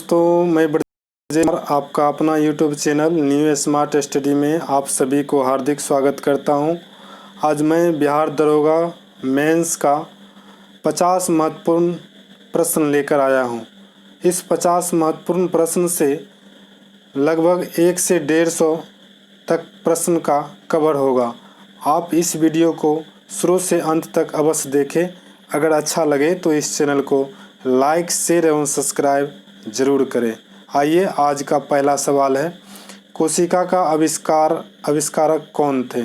दोस्तों, मैं ब्रजेश और आपका अपना YouTube channel new smart study में आप सभी को हार्दिक स्वागत करता हूं। आज मैं बिहार दरोगा मेंस का 50 महत्वपूर्ण प्रश्न लेकर आया हूं। इस 50 महत्वपूर्ण प्रश्न से लगभग 1 से 150 तक प्रश्न का कवर होगा। आप इस वीडियो को शुरू से अंत तक अवश्य देखें। अगर अच्छा लगे तो इस चैनल को लाइक, शेयर एवं सब्सक्राइब जरूर करें। आइए, आज का पहला सवाल है, कोशिका का आविष्कारक कौन थे?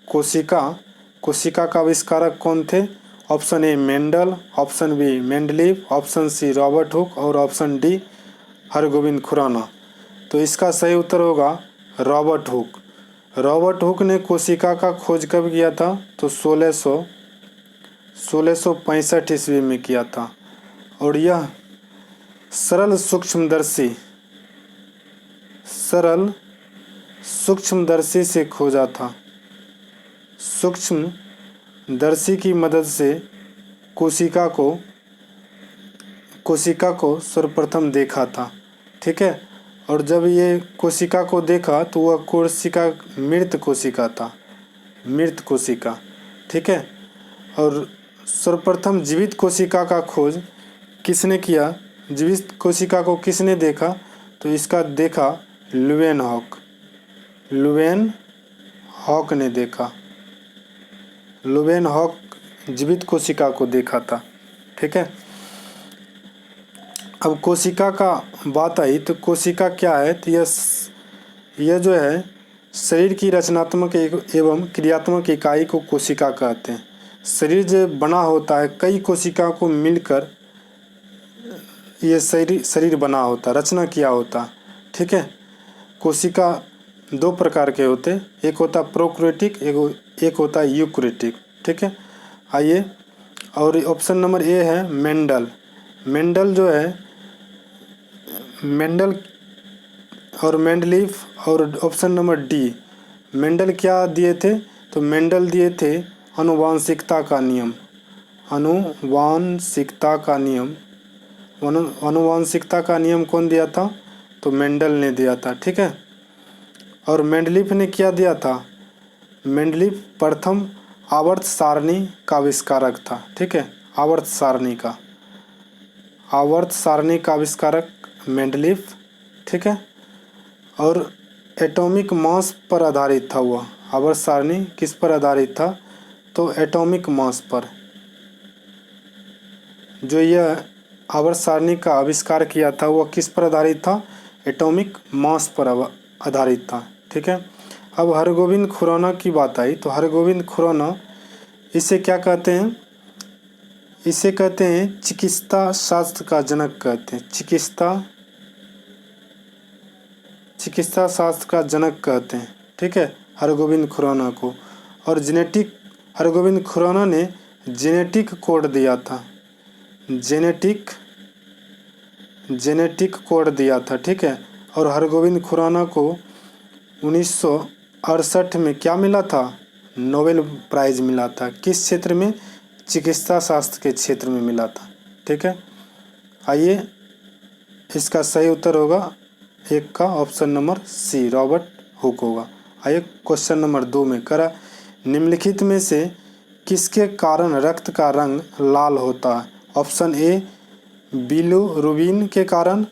कोशिका का आविष्कारक कौन थे? Option A Mendel, option B Mendeleev, option C Robert Hooke और ऑप्शन डी हरगोविंद खुराना। तो इसका सही उत्तर होगा रॉबर्ट हुक। रॉबर्ट हुक ने कोशिका का खोज कब किया था? तो 1665 ईस्वी में किया था। और यह सरल सूक्ष्मदर्शी से खोजा था। सूक्ष्मदर्शी की मदद से कोशिका को सर्वप्रथम देखा था। ठीक है। और जब ये कोशिका को देखा तो वह कोशिका मृत कोशिका। ठीक है। और सर्वप्रथम जीवित कोशिका का खोज किसने किया? जीवित कोशिका को किसने देखा? तो इसका देखा लुवेनहॉक ने देखा। लुवेनहॉक जीवित कोशिका को देखा था। ठीक है। अब कोशिका का बात आई तो कोशिका क्या है? तो यह जो है शरीर की रचनात्मक एवं क्रियात्मक इकाई को कोशिका कहते हैं। शरीर जो बना होता है कई कोशिकाओं को मिलकर ये शरीर बना होता, रचना किया होता। ठीक है। कोशिका दो प्रकार के होते, एक होता प्रोकैरियोटिक, एक होता यूकैरियोटिक। ठीक है। आइए, और ऑप्शन नंबर ए है मेंडल। मेंडल जो है मेंडल और मेंडलीव। और ऑप्शन नंबर डी, मेंडल क्या दिए थे? तो मेंडल दिए थे आनुवांशिकता का नियम। आनुवांशिकता का नियम कौन दिया था? तो मेंडल ने दिया था। ठीक है। और मेंडलीव ने क्या दिया था? मेंडलीव प्रथम आवर्त सारणी का आविष्कारक था। ठीक है। आवर्त सारणी का आविष्कारक मेंडलीव। ठीक है। और एटॉमिक मास पर आधारित था वह आवर्त सारणी। किस पर आधारित था? तो एटॉमिक मास पर। जो यह आवर्त सारणी का आविष्कार किया था वह किस पर आधारित था? एटॉमिक मास पर आधारित था। ठीक है। अब हरगोविंद खुराना की बात आई तो हरगोविंद खुराना, इसे क्या कहते हैं? इसे कहते हैं चिकित्सा शास्त्र का जनक कहते हैं। चिकित्सा शास्त्र का जनक कहते हैं। ठीक है, हरगोविंद खुराना को। और हरगोविंद खुराना ने जेनेटिक कोड दिया था। जेनेटिक कोड दिया था। ठीक है। और हरगोविंद खुराना को 1968 में क्या मिला था? नोबेल प्राइज मिला था। किस क्षेत्र में? चिकित्सा शास्त्र के क्षेत्र में मिला था। ठीक है। आइए, इसका सही उत्तर होगा एक का option number C, Robert Hooke होगा। आइए, क्वेश्चन नंबर 2 में करा, निम्नलिखित में से किसके कारण रक्त का रंग लाल होता है? ऑप्शन ए बिलिरुबिन के कारण,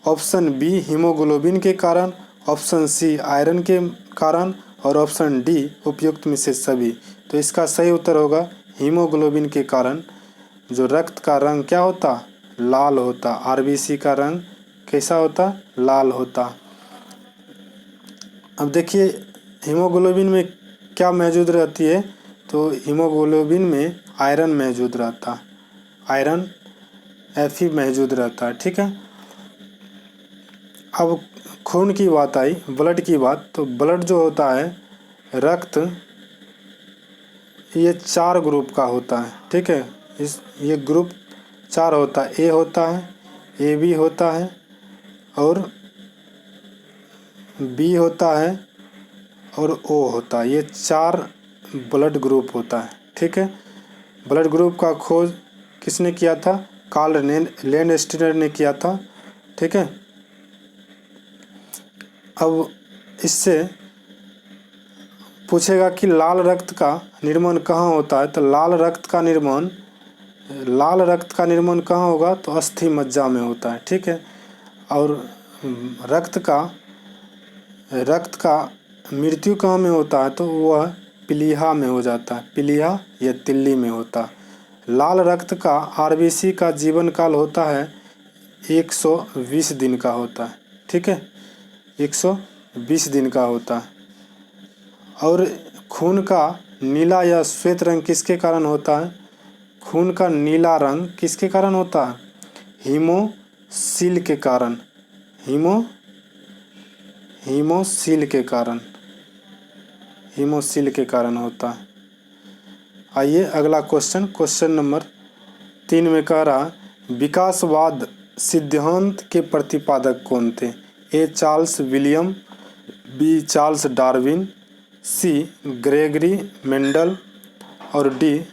ऑप्शन बी हीमोग्लोबिन के कारण, ऑप्शन सी आयरन के कारण और ऑप्शन डी उपयुक्त में से सभी। तो इसका सही उत्तर होगा हीमोग्लोबिन के कारण जो रक्त का रंग क्या होता? लाल होता। आरबीसी का रंग कैसा होता? लाल होता। अब देखिए, हीमोग्लोबिन में क्या मौजूद रहती है? तो हीमोग्लोबिन में आयरन मौजूद रहता। आयरन Fe मौजूद रहता है। ठीक है। अब खून की बात आई, ब्लड की बात, तो ब्लड जो होता है रक्त, ये 4 ग्रुप का होता है। ठीक है। ये ग्रुप 4 होता है। ए होता है, AB होता है और B होता है और O होता है। ये 4 ब्लड ग्रुप होता है। ठीक है। ब्लड ग्रुप का खोज किसने किया था? कार्ल लैंडस्टीनर ने किया था। ठीक है। अब इससे पूछेगा कि लाल रक्त का निर्माण कहाँ होता है, तो लाल रक्त कहाँ होगा, तो अस्थि मज्जा में होता है, ठीक है। और रक्त का मृत्यु कहाँ में होता है, तो वह पीलिया में हो जाता है, पीलिया या तिल्ली में होता है। लाल रक्त का आरबीसी का जीवन काल होता है 120 दिन का होता है, ठीक है, 120 दिन का होता है। और खून का नीला या श्वेत रंग किसके कारण होता है, खून का नीला रंग किसके कारण होता है, हीमोसील के कारण, हीमोसील के कारण होता है। आइए अगला क्वेश्चन नंबर 3 में कह रहा, विकासवाद सिद्धांत के प्रतिपादक कौन थे, A Charles William, B Charles Darwin, C Gregory Mendel और डी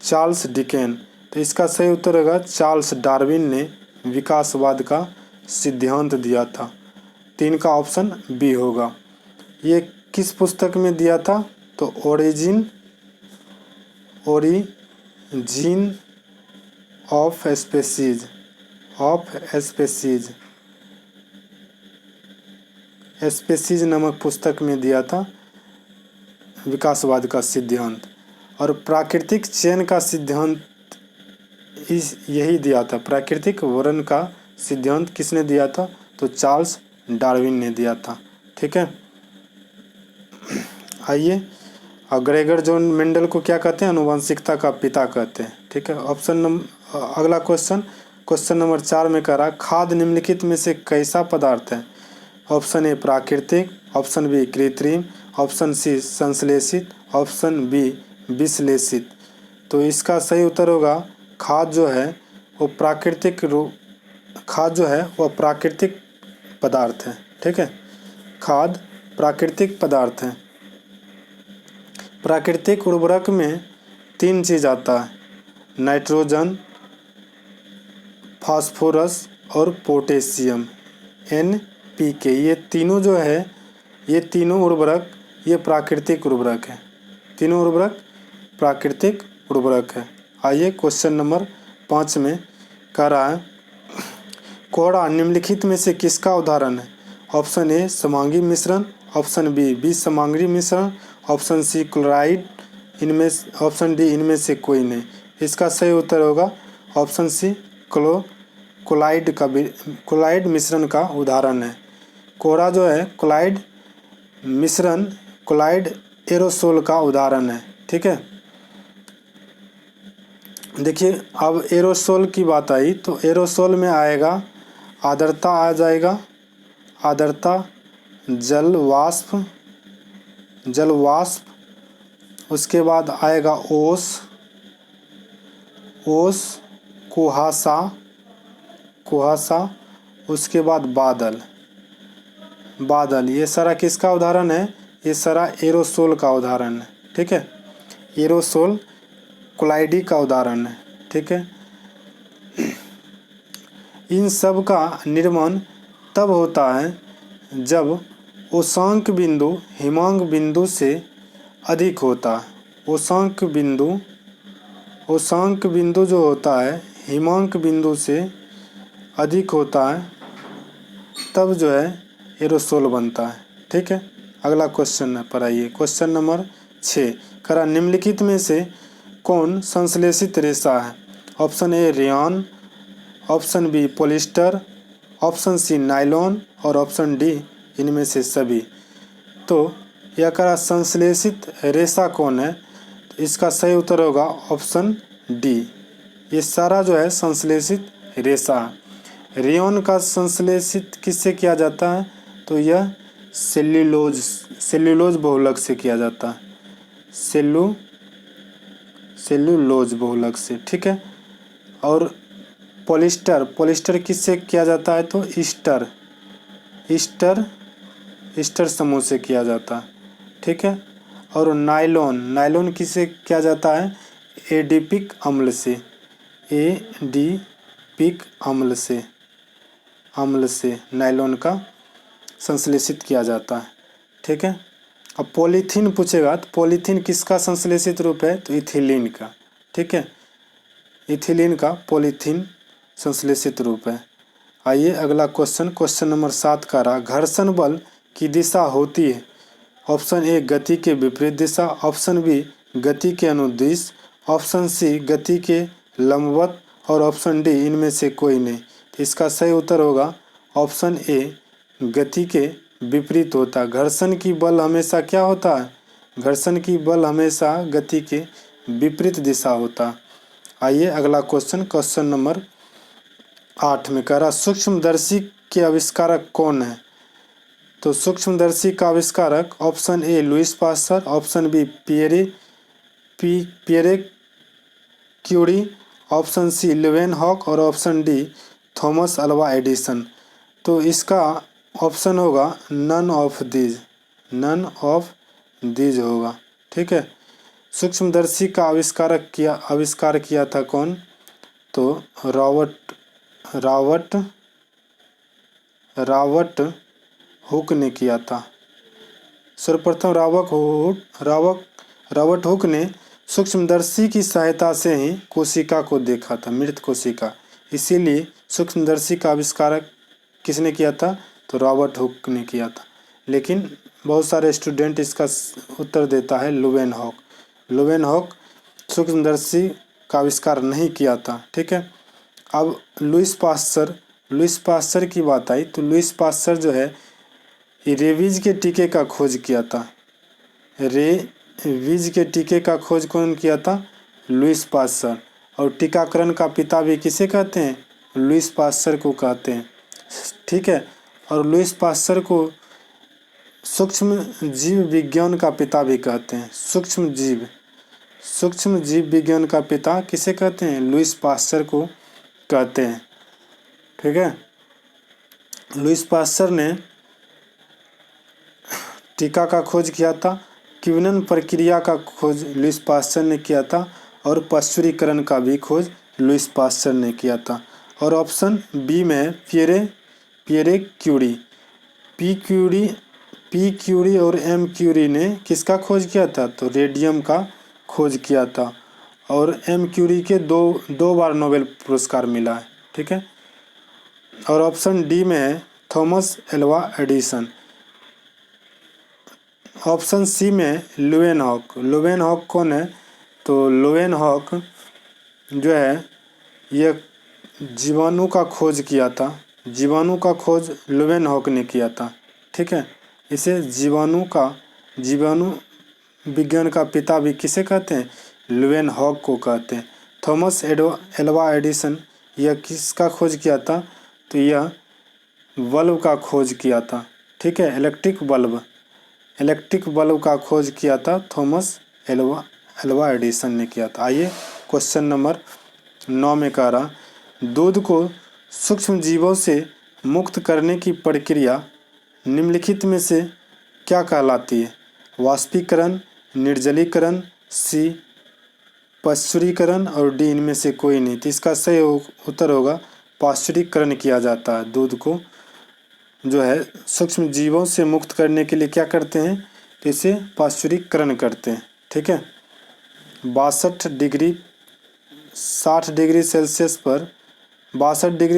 चार्ल्स डिकेन। तो इसका सही उत्तर होगा चार्ल्स डार्विन ने विकासवाद का सिद्धांत दिया था। 3 का ऑप्शन बी होगा। ये किस पुस्तक में दिया था, तो ओरिजिन ऑफ स्पेसीज नामक पुस्तक में दिया था विकासवाद का सिद्धांत। और प्राकृतिक चयन का सिद्धांत यही दिया था, प्राकृतिक वर्ण का सिद्धांत किसने दिया था, तो चार्ल्स डार्विन ने दिया था, ठीक है। आइए, और ग्रेगर जॉन मेंडल को क्या कहते हैं, आनुवंशिकता का पिता कहते हैं, ठीक है। अगला क्वेश्चन नंबर 4 में कह रहा, खाद निम्नलिखित में से कैसा पदार्थ है, ऑप्शन ए प्राकृतिक, ऑप्शन बी कृत्रिम, ऑप्शन सी संश्लेषित, ऑप्शन बी विश्लेषित। तो इसका सही उत्तर होगा खाद जो है वो प्राकृतिक पदार्थ है, ठीक है। खाद प्राकृतिक पदार्थ है। प्राकृतिक उर्वरक में 3 चीज़ आता है, नाइट्रोजन, फास्फोरस और पोटेशियम, NPK। ये तीनों जो है, ये तीनों उर्वरक ये प्राकृतिक उर्वरक है, तीनों उर्वरक प्राकृतिक उर्वरक है। आइए क्वेश्चन नंबर 5 में कह रहा है, कोहड़ा निम्नलिखित में से किसका उदाहरण है, ऑप्शन ए समांगी मिश्रण, ऑप्शन बी विसमांगी मिश्रण, option C chloride, option D इनमें से कोई नहीं। इसका सही उत्तर होगा ऑप्शन सी क्लोराइड मिश्रण का उदाहरण है। कोहरा जो है क्लोराइड एरोसोल का उदाहरण है, ठीक है। देखिए, अब एरोसोल की बात आई तो एरोसोल में आएगा आर्द्रता आ जाएगा, आर्द्रता, जल वाष्प, उसके बाद आएगा ओस, कुहासा, उसके बाद बादल। ये सारा किसका उदाहरण है, ये सारा एरोसोल का उदाहरण है, ठीक है। एरोसोल क्लोराइड का उदाहरण है, ठीक है। इन सब का निर्माण तब होता है जब उष्मांक बिंदु हिमांक बिंदु से अधिक होता है। उष्मांक बिंदु जो होता है हिमांक बिंदु से अधिक होता है, तब जो है एरोसोल बनता है, ठीक है। अगला क्वेश्चन पर आइए, क्वेश्चन नंबर 6 करा, निम्नलिखित में से कौन संश्लेषित रेशा है, option A rayon, option B polyester, option C nylon और ऑप्शन डी इनमें से सभी। तो यह करा संश्लेषित रेशा कौन है, तो इसका सही उत्तर होगा ऑप्शन डी। ये सारा जो है संश्लेषित रेशा। रेयॉन का संश्लेषित किससे किया जाता है, तो यह सेल्यूलोज बहुलक से किया जाता है, सेल्यूलोज बहुलक से, ठीक है। और पॉलिएस्टर किससे किया जाता है, तो ईस्टर समूह से किया जाता है, ठीक है। और नायलॉन किससे किया जाता है, एडीपिक अम्ल से, अम्ल से नायलॉन का संश्लेषित किया जाता है। ठीक है। अब पॉलीथीन पूछेगा तो पॉलीथीन किसका संश्लेषित रूप है, तो इथिलीन का। ठीक है, इथिलीन का पॉलीथीन संश्लेषित रूप है। आइए अगला क्वेश्चन नंबर 7 का रहा, घर्षण बल की दिशा होती है ऑप्शन ए गति के विपरीत दिशा, ऑप्शन बी गति के अनुदिश, ऑप्शन सी गति के लंबवत और ऑप्शन डी इनमें से कोई नहीं। तो इसका सही उत्तर होगा ऑप्शन ए गति के विपरीत होता है। घर्षण की बल हमेशा क्या होता है, घर्षण की बल हमेशा गति के विपरीत दिशा होता है। आइए अगला क्वेश्चन नंबर 8 में कह रहा, सूक्ष्मदर्शी के आविष्कारक कौन है। तो सूक्ष्मदर्शी का आविष्कारक option A Louis Pasteur, option B Pierre Curie, option C Leeuwenhoek और option D Thomas Alva Edison. तो इसका ऑप्शन होगा नन ऑफ दीज होगा। ठीक है, सूक्ष्मदर्शी का आविष्कार किया था कौन, तो रॉबर्ट हुक ने किया था। सर्वप्रथम रॉबर्ट हुक ने सूक्ष्मदर्शी की सहायता से ही कोशिका को देखा था, मृत कोशिका। इसीलिए सूक्ष्मदर्शी का आविष्कार किसने किया था, तो रॉबर्ट हुक ने किया था। लेकिन बहुत सारे स्टूडेंट इसका उत्तर देता है लुवेनहॉक सूक्ष्मदर्शी का आविष्कार नहीं किया था। ठीक है, अब लुईस पास्चर की बात आई तो लुईस पास्चर जो है रेबीज के टीके का खोज किया था। रेबीज के टीके का खोज कौन किया था, लुईस पास्चर। और टीकाकरण का पिता भी किसे कहते हैं, लुईस पास्चर को कहते हैं। ठीक है, और लुईस पास्चर को सूक्ष्म जीव विज्ञान का पिता भी कहते हैं। सूक्ष्म जीव विज्ञान का पिता किसे कहते हैं, लुईस पास्चर को कहते हैं। ठीक है, लुईस पास्चर ने टीका का खोज किया था, किण्वन प्रक्रिया का खोज लुईस पास्चर ने किया था और पाश्चुरीकरण का भी खोज लुईस पास्चर ने किया था। और ऑप्शन बी में पियरे क्यूरी और एम क्यूरी ने किसका खोज किया था, तो रेडियम का खोज किया था। और एम क्यूरी के दो बार नोबेल पुरस्कार मिला है। ठीक है, और ऑप्शन डी में है Thomas Alva Edison. Option C में लुवेनहॉक कौन है, तो लुवेनहॉक जो है यह जीवाणु का खोज किया था, जीवाणु का खोज लुवेनहॉक ने किया था। ठीक है, इसे जीवाणु विज्ञान का पिता भी किसे कहते हैं, लुवेनहॉक को कहते हैं। थॉमस एल्वा एडिसन यह किसका खोज किया था, तो यह बल्ब का खोज किया था। ठीक है, इलेक्ट्रिक बल्ब का खोज किया था थॉमस एल्वा एडिसन ने किया था। आइए क्वेश्चन नंबर 9 में कह रहा, दूध को सूक्ष्म जीवों से मुक्त करने की प्रक्रिया निम्नलिखित में से क्या कहलाती है, वाष्पीकरण, निर्जलीकरण, सी पाश्चुरीकरण और डी इनमें से कोई नहीं। तो इसका सही उत्तर होगा पाश्चुरीकरण किया जाता है। दूध को जो है सूक्ष्म जीवों से मुक्त करने के लिए क्या करते हैं, तो इसे पाश्चुरीकरण करते हैं। ठीक है, 62 डिग्री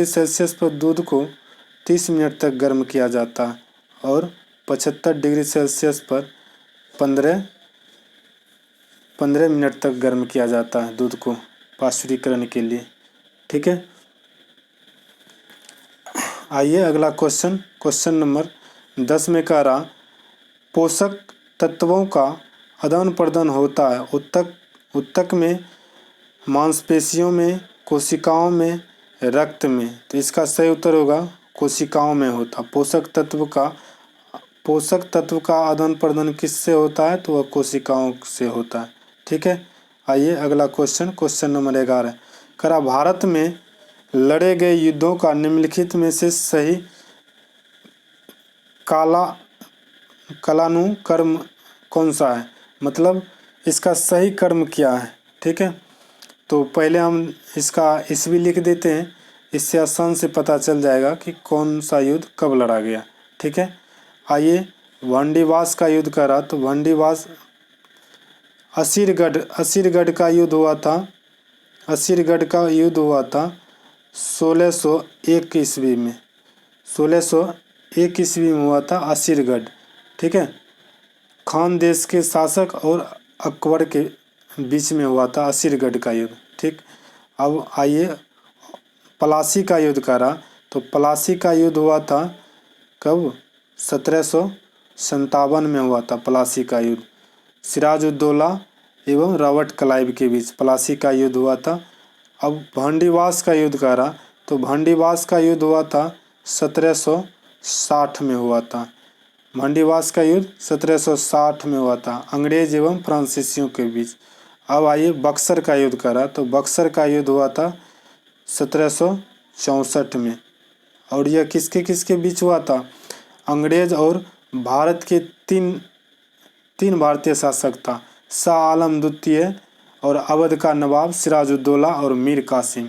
सेल्सियस पर दूध को 30 मिनट तक गर्म किया जाता है और 75 डिग्री सेल्सियस पर 15 मिनट तक गर्म किया जाता है दूध को पाश्चुरीकरण के लिए। ठीक है, आइए अगला क्वेश्चन नंबर 10 में कह रहा, पोषक तत्वों का आदान प्रदान होता है उत्तक में, मांसपेशियों में, कोशिकाओं में, रक्त में। तो इसका सही उत्तर होगा कोशिकाओं में होता। पोषक तत्व का आदान प्रदान किससे होता है, तो वह कोशिकाओं से होता है। ठीक है, आइए अगला क्वेश्चन नंबर 11 करा, भारत में लड़े गए युद्धों का निम्नलिखित में से सही कालानुक्रम कौन सा है, मतलब इसका सही क्रम क्या है। ठीक है, तो पहले हम इसका ईस्वी लिख देते हैं। इससे आसान से पता चल जाएगा कि कौन सा युद्ध कब लड़ा गया। ठीक है, आइए वांडीवास का युद्ध करा तो वांडीवास असीरगढ़ का युद्ध हुआ था। असीरगढ़ का युद्ध हुआ था 1601 ईस्वी में। 1601 ईस्वी में हुआ था असीरगढ़। ठीक है, खान देश के शासक और अकबर के बीच में हुआ था असीरगढ़ का युद्ध। ठीक, अब आइए प्लासी का युद्ध करा तो प्लासी का युद्ध हुआ था कब? 1757 में हुआ था प्लासी का युद्ध। सिराजुद्दौला एवं रॉबर्ट क्लाइव के बीच प्लासी का युद्ध हुआ था। अब भंडीवास का युद्ध करा तो भंडीवास का युद्ध हुआ था 1760 में हुआ था। भंडीवास का युद्ध 1760 में हुआ था अंग्रेज एवं फ्रांसीसियों के बीच। अब आइए बक्सर का युद्ध करा तो बक्सर का युद्ध हुआ था 1764 में। और यह किसके किसके बीच हुआ था? अंग्रेज और भारत के तीन भारतीय शासक था, शाह आलम द्वितीय और अवध का नवाब सिराजुद्दौला और मीर कासिम।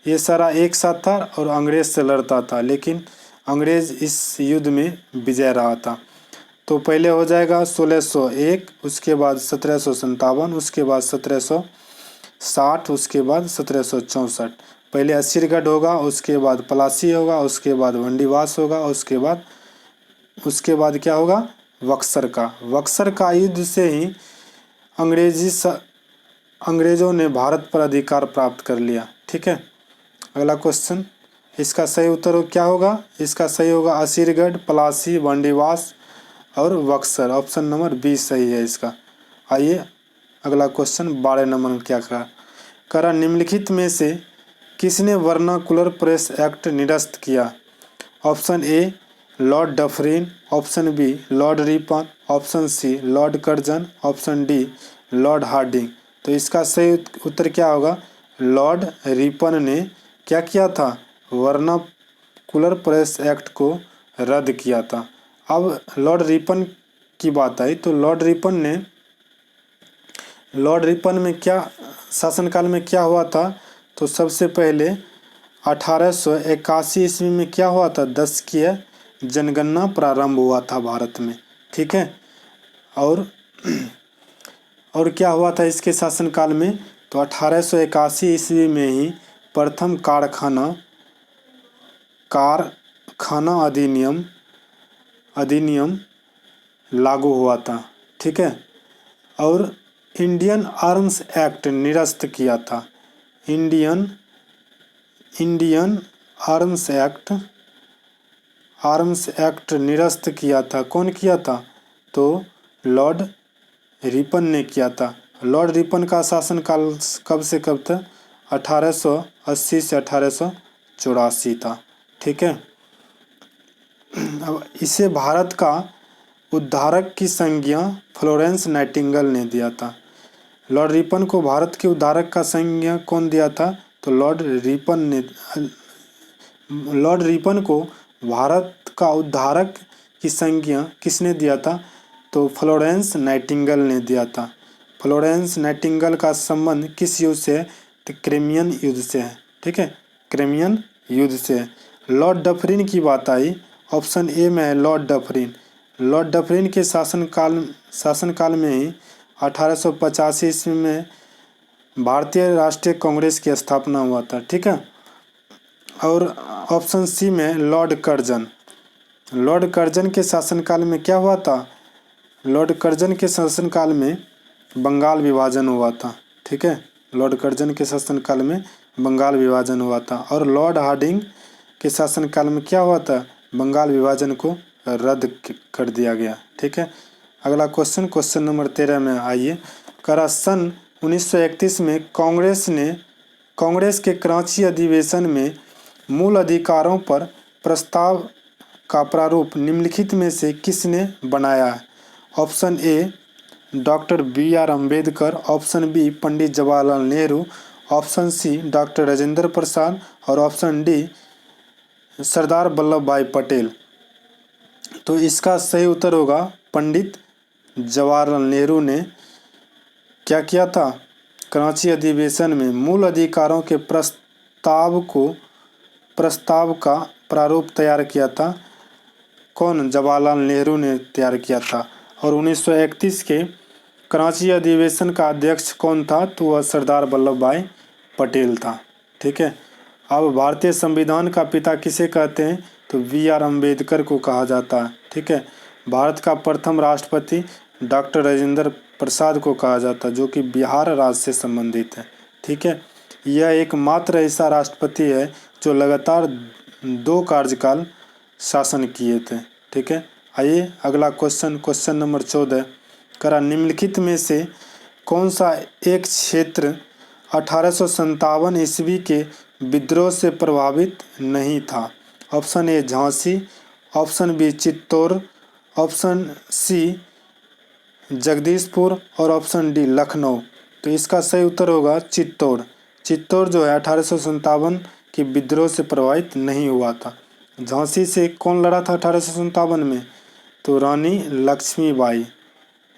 ये सारा एक साथ था और अंग्रेज से लड़ता था, लेकिन अंग्रेज इस युद्ध में विजय रहा था। तो पहले हो जाएगा 1601, उसके बाद 1757, उसके बाद 1760, उसके बाद 1764। पहले असीरगढ़ होगा, उसके बाद प्लासी होगा, उसके बाद भंडीवास होगा, उसके बाद क्या होगा? बक्सर का युद्ध से ही अंग्रेजों ने भारत पर अधिकार प्राप्त कर लिया। ठीक है, अगला क्वेश्चन, इसका सही उत्तर क्या होगा? इसका सही होगा असीरगढ़, प्लासी, भंडीवास और बक्सर। ऑप्शन नंबर बी सही है इसका। आइए अगला क्वेश्चन 12 नंबर में क्या करा? निम्नलिखित में से किसने वर्नाकुलर प्रेस एक्ट निरस्त किया? Option A Lord Dufferin, option B Lord Ripon, option C Lord Curzon, option D Lord Hardinge. तो इसका सही उत्तर क्या होगा? लॉर्ड रिपन ने क्या किया था? वर्नाकुलर प्रेस एक्ट को रद्द किया था। अब लॉर्ड रिपन की बात आई तो लॉर्ड रिपन में क्या शासनकाल में क्या हुआ था? तो सबसे पहले 1881 ईस्वी में क्या हुआ था? 10वीं जनगणना प्रारंभ हुआ था भारत में। ठीक है, और क्या हुआ था इसके शासनकाल में? तो 1881 ईस्वी में ही प्रथम कारखाना अधिनियम लागू हुआ था। ठीक है, और इंडियन आर्म्स एक्ट निरस्त किया था। इंडियन आर्म्स एक्ट निरस्त किया था। कौन किया था? तो लॉर्ड रिपन ने किया था। लॉर्ड रिपन का शासनकाल कब से कब था? 1880 से 1884 था। ठीक है, अब इसे भारत का उद्धारक की संज्ञा फ्लोरेंस नाइटिंगेल ने दिया था। लॉर्ड रिपन को भारत के उद्धारक का संज्ञा कौन दिया था? तो लॉर्ड रिपन को भारत का उद्धारक की संज्ञा किसने दिया था? तो फ्लोरेंस नाइटिंगेल ने दिया था। फ्लोरेंस नाइटिंगेल का संबंध किस युद्ध से है? तो क्रिमियन युद्ध से है। ठीक है, क्रिमियन युद्ध से। लॉर्ड डफरिन की बात आई, ऑप्शन ए में है लॉर्ड डफरिन। लॉर्ड डफरिन के शासनकाल में ही 1885 ईस्वी में भारतीय राष्ट्रीय कांग्रेस की स्थापना हुआ था। ठीक है, और ऑप्शन सी में लॉर्ड कर्जन के शासनकाल में क्या हुआ था? लॉर्ड कर्जन के शासनकाल में बंगाल विभाजन हुआ था। ठीक है, लॉर्ड कर्जन के शासनकाल में बंगाल विभाजन हुआ था। और लॉर्ड हार्डिंग के शासनकाल में क्या हुआ था? बंगाल विभाजन को रद्द कर दिया गया। ठीक है, अगला क्वेश्चन नंबर 13 में आइए। सन 1931 में कांग्रेस के कराची अधिवेशन में मूल अधिकारों पर प्रस्ताव का प्रारूप निम्नलिखित में से किसने बनाया है? Option A doctor B.R. Ambedkar, option B Pandit Jawaharlal Nehru, option C doctor Rajendra Prasad और ऑप्शन डी सरदार वल्लभ भाई पटेल। तो इसका सही उत्तर होगा पंडित जवाहरलाल नेहरू ने क्या किया था? कराची अधिवेशन में मूल अधिकारों के प्रस्ताव को प्रस्ताव का प्रारूप तैयार किया था? कौन? जवाहरलाल नेहरू ने तैयार किया था। और 1931 के कराची अधिवेशन का अध्यक्ष कौन था? तो वह सरदार वल्लभ भाई पटेल था। ठीक है। अब भारतीय संविधान का पिता किसे कहते हैं? तो B.R. अम्बेडकर को कहा जाता है। ठीक है। भारत का प्रथम राष्ट्रपति डॉक्टर राजेंद्र प्रसाद को कहा जाता है, जो कि बिहार राज्य से संबंधित है। ठीक है। यह एकमात्र ऐसा राष्ट्रपति है जो लगातार 2 कार्यकाल शासन किए थे। ठीक है। आइए अगला क्वेश्चन नंबर 14 करा, निम्नलिखित में से कौन सा एक क्षेत्र 1857 ईस्वी के विद्रोह से प्रभावित नहीं था? Option A Jhansi, option B Chittor, option C Jagdishpur और ऑप्शन डी लखनऊ। तो इसका सही उत्तर होगा चित्तौड़। चित्तौड़ जो है 1857 के विद्रोह से प्रभावित नहीं हुआ था। झांसी से कौन लड़ा था 1857 में? तो रानी लक्ष्मीबाई।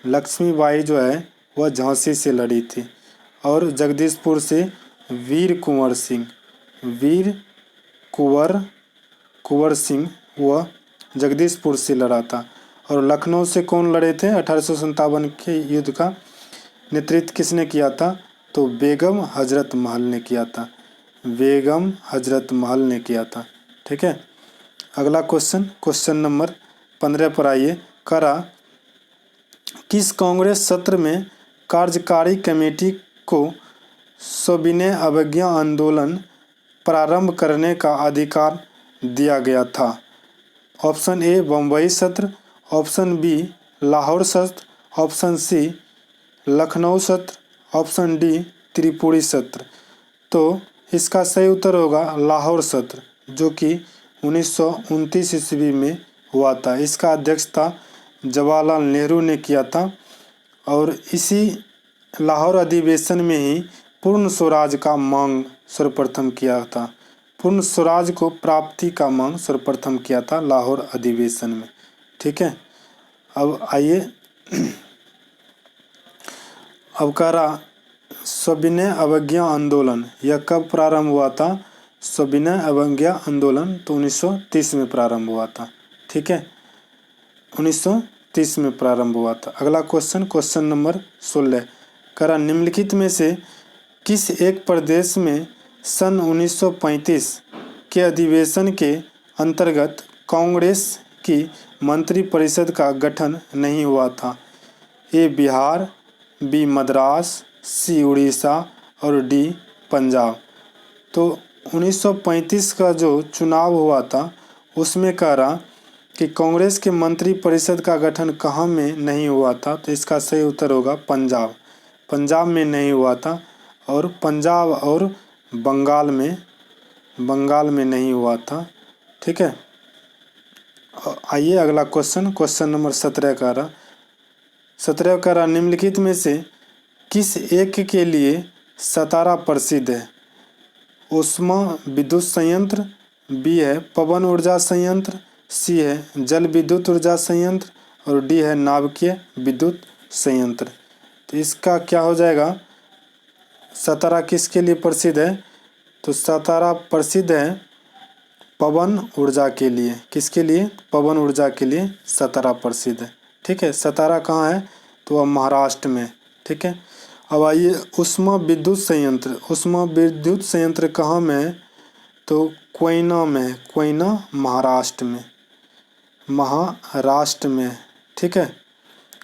लक्ष्मीबाई जो है वह झांसी से लड़ी थी। और जगदीशपुर से वीर कुंवर सिंह वह जगदीशपुर से लड़ा था। और लखनऊ से कौन लड़े थे? 1857 के युद्ध का नेतृत्व किसने किया था? तो बेगम हजरत महल ने किया था। बेगम हजरत महल ने किया था। ठीक है। अगला क्वेश्चन नंबर 15 पर आइए करा, किस कांग्रेस सत्र में कार्यकारी कमेटी को सविनय अवज्ञा आंदोलन प्रारंभ करने का अधिकार दिया गया था? ऑप्शन ए बम्बई सत्र, ऑप्शन बी लाहौर सत्र, ऑप्शन सी लखनऊ सत्र, ऑप्शन डी त्रिपुरी सत्र। तो इसका सही उत्तर होगा लाहौर सत्र, जो कि 1929 ईस्वी में हुआ था। इसका अध्यक्षता जवाहरलाल नेहरू ने किया था। और इसी लाहौर अधिवेशन में ही पूर्ण स्वराज का मांग सर्वप्रथम किया था। पूर्ण स्वराज को प्राप्ति का मांग सर्वप्रथम किया था लाहौर अधिवेशन में। ठीक है। अब आइए अब कह रहा, सविनय अवज्ञा आंदोलन यह कब प्रारंभ हुआ था? सविनय अवज्ञा आंदोलन तो 1930 में प्रारंभ हुआ था। ठीक है। 1930 में प्रारंभ हुआ था। अगला क्वेश्चन नंबर 16 करा, निम्नलिखित में से किस एक प्रदेश में सन 1935 के अधिवेशन के अंतर्गत कांग्रेस की मंत्रिपरिषद का गठन नहीं हुआ था? ए बिहार, बी मद्रास, सी उड़ीसा और डी पंजाब। तो 1935 का जो चुनाव हुआ था उसमें कह रहा कि कांग्रेस के मंत्रिपरिषद का गठन कहाँ में नहीं हुआ था? तो इसका सही उत्तर होगा पंजाब। पंजाब में नहीं हुआ था। और पंजाब और बंगाल में नहीं हुआ था। ठीक है। आइए अगला क्वेश्चन नंबर 17 कह रहा, निम्नलिखित में से किस एक के लिए सतारा प्रसिद्ध है? ऊष्मा विद्युत संयंत्र, बी है पवन ऊर्जा संयंत्र, सी है जल विद्युत ऊर्जा संयंत्र और डी है नाभिकीय विद्युत संयंत्र। तो इसका क्या हो जाएगा? सतारा किसके लिए प्रसिद्ध है? तो सतारा प्रसिद्ध है पवन ऊर्जा के लिए। किसके लिए? पवन ऊर्जा के लिए सतारा प्रसिद्ध है। ठीक है। सतारा कहाँ है? तो वह महाराष्ट्र में। ठीक है। अब आइए ऊष्मा विद्युत संयंत्र कहाँ में है? तो कोयना में। कोयना महाराष्ट्र में। ठीक है।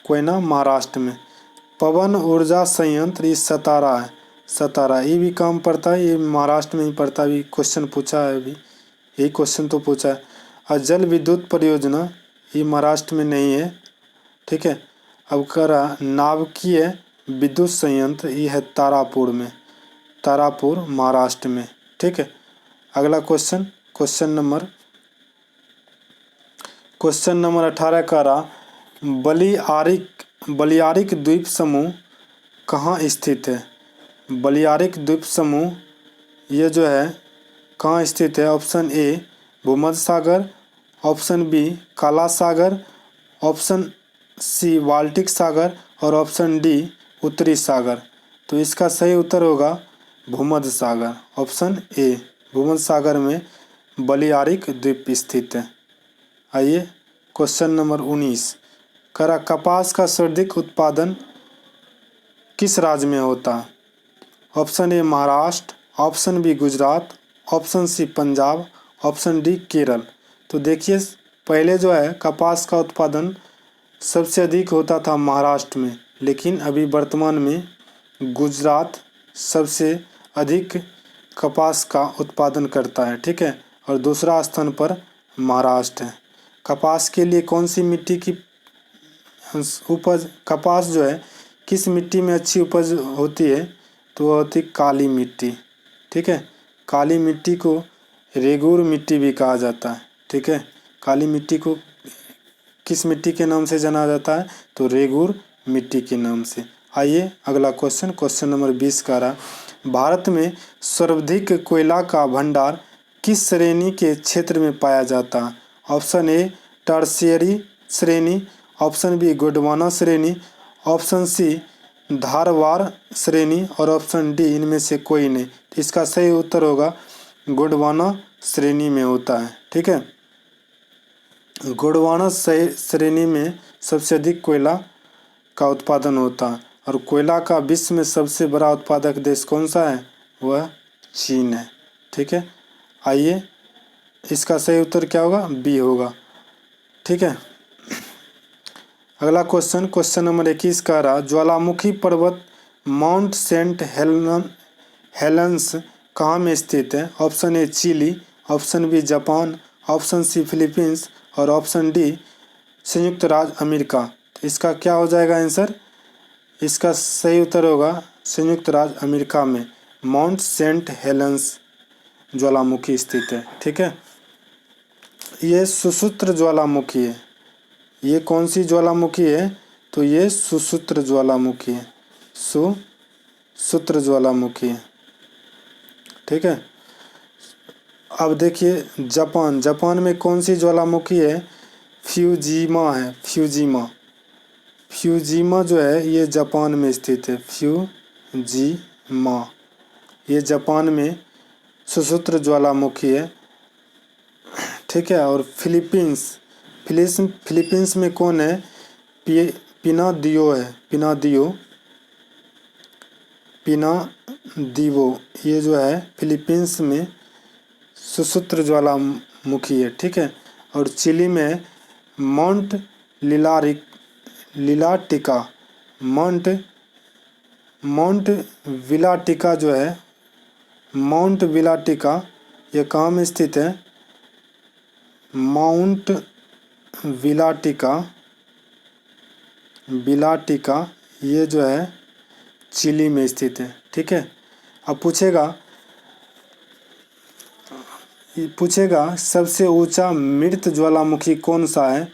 कोयना महाराष्ट्र में। पवन ऊर्जा संयंत्र ये सतारा है। सतारा ये भी काम पड़ता है, ये महाराष्ट्र में ही पड़ता है। अभी क्वेश्चन पूछा है, अभी यही क्वेश्चन तो पूछा है। और जल विद्युत परियोजना ये महाराष्ट्र में नहीं है। ठीक है। अब करा नाभिकीय विद्युत संयंत्र ये है तारापुर में। तारापुर महाराष्ट्र में। ठीक है। अगला क्वेश्चन नंबर 18 करा, बलियारिक द्वीप समूह कहाँ स्थित है? बलियारिक द्वीप समूह ये जो है कहाँ स्थित है? ऑप्शन ए भूमध्य सागर, ऑप्शन बी काला सागर, ऑप्शन सी बाल्टिक सागर और ऑप्शन डी उत्तरी सागर। तो इसका सही उत्तर होगा भूमध्य सागर। ऑप्शन ए भूमध्य सागर में बलियारिक द्वीप स्थित है। आइए क्वेश्चन नंबर 19 करा कपास का सर्वाधिक उत्पादन किस राज्य में होता है? Option A Maharashtra, option B Gujarat, option C Punjab, option D Kerala. तो देखिए पहले जो है कपास का उत्पादन सबसे अधिक होता था महाराष्ट्र में, लेकिन अभी वर्तमान में गुजरात सबसे अधिक कपास का उत्पादन करता है। ठीक है, और दूसरा स्थान पर महाराष्ट्र है। कपास के लिए कौन सी मिट्टी की उपज, कपास जो है किस मिट्टी में अच्छी उपज होती है? तो वह होती काली मिट्टी। ठीक है, काली मिट्टी को रेगूर मिट्टी भी कहा जाता है। ठीक है, काली मिट्टी को किस मिट्टी के नाम से जाना जाता है? तो रेगूर मिट्टी के नाम से। आइए अगला क्वेश्चन, क्वेश्चन नंबर 20 का रहा भारत में सर्वाधिक कोयला का भंडार किस श्रेणी के क्षेत्र में पाया जाता है? ऑप्शन ए टर्शियरी श्रेणी, ऑप्शन बी गोंडवाना श्रेणी, ऑप्शन सी धारवाड़ श्रेणी और ऑप्शन डी इनमें से कोई नहीं। तो इसका सही उत्तर होगा गोंडवाना श्रेणी में होता है। ठीक है, गोंडवाना श्रेणी में सबसे अधिक कोयला का उत्पादन होता है। और कोयला का विश्व में सबसे बड़ा उत्पादक देश कौन सा है? वह चीन है। ठीक है, आइए इसका सही उत्तर क्या होगा? बी होगा। ठीक है, अगला क्वेश्चन, क्वेश्चन नंबर 21 का रहा ज्वालामुखी पर्वत माउंट सेंट हेलेंस कहाँ में स्थित है? Option A Chile, option B Japan, option C Philippines और ऑप्शन डी संयुक्त राज्य अमेरिका। तो इसका क्या हो जाएगा आंसर? इसका सही उत्तर होगा संयुक्त राज्य अमेरिका में माउंट सेंट हेलेंस ज्वालामुखी स्थित है। ठीक है, ये सुसूत्र ज्वालामुखी है। ये कौन सी ज्वालामुखी है? तो ये सुसूत्र ज्वालामुखी है, सुसूत्र ज्वालामुखी है। ठीक है, अब देखिए जापान में कौन सी ज्वालामुखी है? फ्यूजिमा है, फ्यूजिमा जो है ये जापान में स्थित है। फ्यूजिमा ये जापान में सुसूत्र ज्वालामुखी है। ठीक है, और फिलीपींस में कौन है? पिनादियो है, पिनादिवो ये जो है फिलीपींस में सुसूत्र ज्वालामुखी है। ठीक है, और चिली में माउंट लिलाटिका माउंट विलाटिका जो है, माउंट विलाटिका ये कहाँ में स्थित है? माउंट विलाटिका ये जो है चिली में स्थित है। ठीक है, अब पूछेगा सबसे ऊंचा मृत ज्वालामुखी कौन सा है?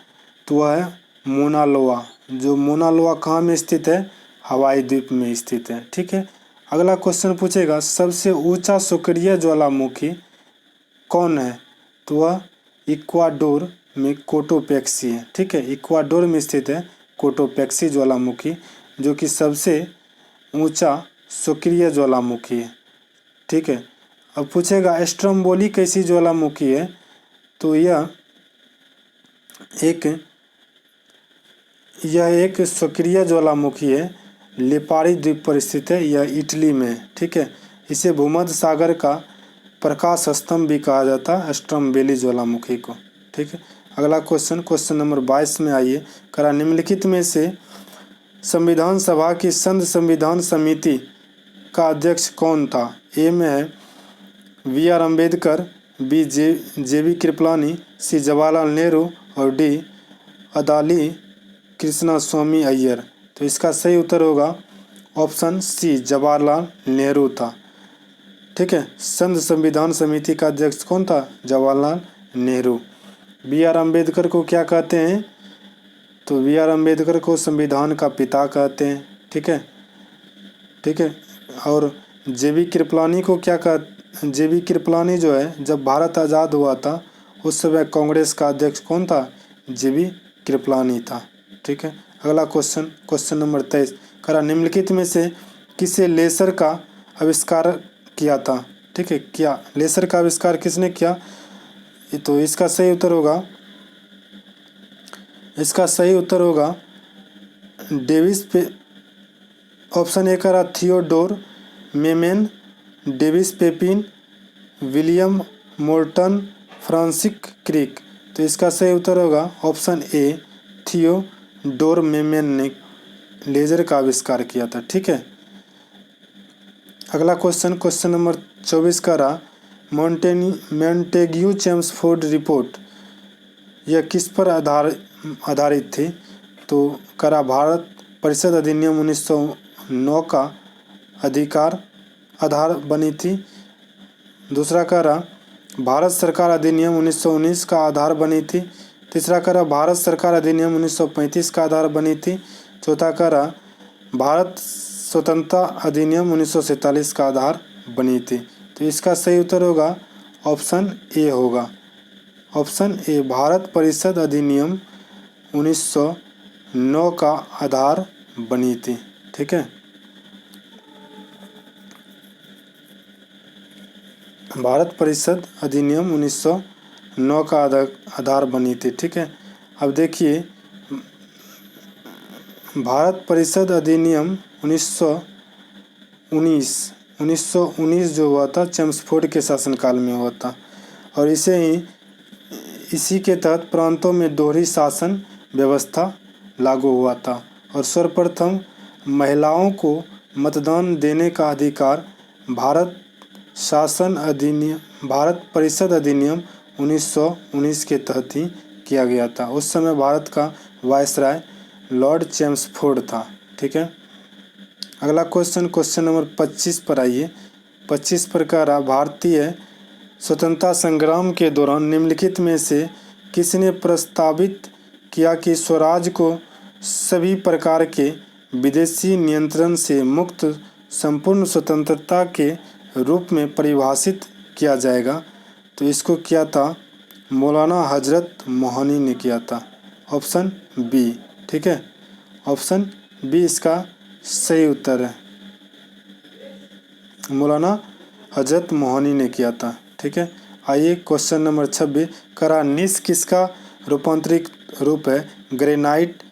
तो वह है मोना लोआ। जो मोना लोआ कहाँ में स्थित है? हवाई द्वीप में स्थित है। ठीक है, अगला क्वेश्चन पूछेगा सबसे ऊंचा सक्रिय ज्वालामुखी कौन है? तो वह इक्वाडोर में कोटोपैक्सी है। ठीक है, इक्वाडोर में स्थित है कोटोपैक्सी ज्वालामुखी, जो कि सबसे ऊंचा सक्रिय ज्वालामुखी है। ठीक है, अब पूछेगा स्ट्रोम्बोली कैसी ज्वालामुखी है? तो यह एक सक्रिय ज्वालामुखी है, लिपारी द्वीप पर स्थित है, यह इटली में है। ठीक है, इसे भूमध्य सागर का प्रकाश स्तंभ भी कहा जाता है स्ट्रोम्बोली ज्वालामुखी को। ठीक है, अगला क्वेश्चन, क्वेश्चन नंबर 22 में आइए करा निम्नलिखित में से संविधान सभा की संघ संविधान समिति का अध्यक्ष कौन था? ए में है B R. Ambedkar, B J B. Kripalani, C Jawaharlal Nehru और डी अदाली कृष्णा स्वामी अय्यर। तो इसका सही उत्तर होगा ऑप्शन सी जवाहरलाल नेहरू था। ठीक है, संघ संविधान समिति का अध्यक्ष कौन था? जवाहरलाल नेहरू। बी.आर. अम्बेडकर को क्या कहते हैं? तो बी.आर. अम्बेडकर को संविधान का पिता कहते हैं। ठीक है, और जे.बी. कृपलानी को क्या कहते? जे.बी. कृपलानी जो है जब भारत आज़ाद हुआ था उस समय कांग्रेस का अध्यक्ष कौन था? जे.बी. कृपलानी था। ठीक है, अगला क्वेश्चन, क्वेश्चन नंबर 23 करा निम्नलिखित में से किसे लेसर का आविष्कार किया था? ठीक है, क्या लेसर का आविष्कार किसने किया? तो इसका सही उत्तर होगा डेविस पे। ऑप्शन ए का रहा Theodore Maiman, Denis Papin, William Morton, Francis Crick. तो इसका सही उत्तर होगा ऑप्शन ए थियोडोर मेमेन ने लेजर का आविष्कार किया था। ठीक है, अगला क्वेश्चन नंबर 24 का रहा मॉन्टेग्यू चेम्सफोर्ड रिपोर्ट, यह किस पर आधारित थी? तो करा भारत परिषद अधिनियम 1909 का आधार बनी थी। दूसरा करा भारत सरकार अधिनियम 1919 का आधार बनी थी। तीसरा करा भारत सरकार अधिनियम 1935 का आधार बनी थी। चौथा करा भारत स्वतंत्रता अधिनियम 1947 का आधार बनी थी। तो इसका सही उत्तर होगा ऑप्शन ए होगा। ऑप्शन ए भारत परिषद अधिनियम 1909 का आधार बनी थी। ठीक है, भारत परिषद अधिनियम 1909 का आधार बनी थी। ठीक है, अब देखिए भारत परिषद अधिनियम 1919 जो हुआ था चेम्सफोर्ड के शासनकाल में हुआ था और इसी के तहत प्रांतों में दोहरी शासन व्यवस्था लागू हुआ था और सर्वप्रथम महिलाओं को मतदान देने का अधिकार भारत परिषद अधिनियम 1919 के तहत ही किया गया था। उस समय भारत का वायसराय लॉर्ड चेम्सफोर्ड था। ठीक है, अगला क्वेश्चन नंबर 25 पर आइए। 25 प्रकार भारतीय स्वतंत्रता संग्राम के दौरान निम्नलिखित में से किसने प्रस्तावित किया कि स्वराज को सभी प्रकार के विदेशी नियंत्रण से मुक्त संपूर्ण स्वतंत्रता के रूप में परिभाषित किया जाएगा? तो इसको किया था मौलाना हजरत मोहनी ने किया था। Option B. ठीक है, ऑप्शन बी इसका सही उत्तर है, मौलाना हजरत मोहनी ने किया था। ठीक है, आइए क्वेश्चन नंबर 26 करा निस किसका रूपांतरित रूप है? ग्रेनाइट,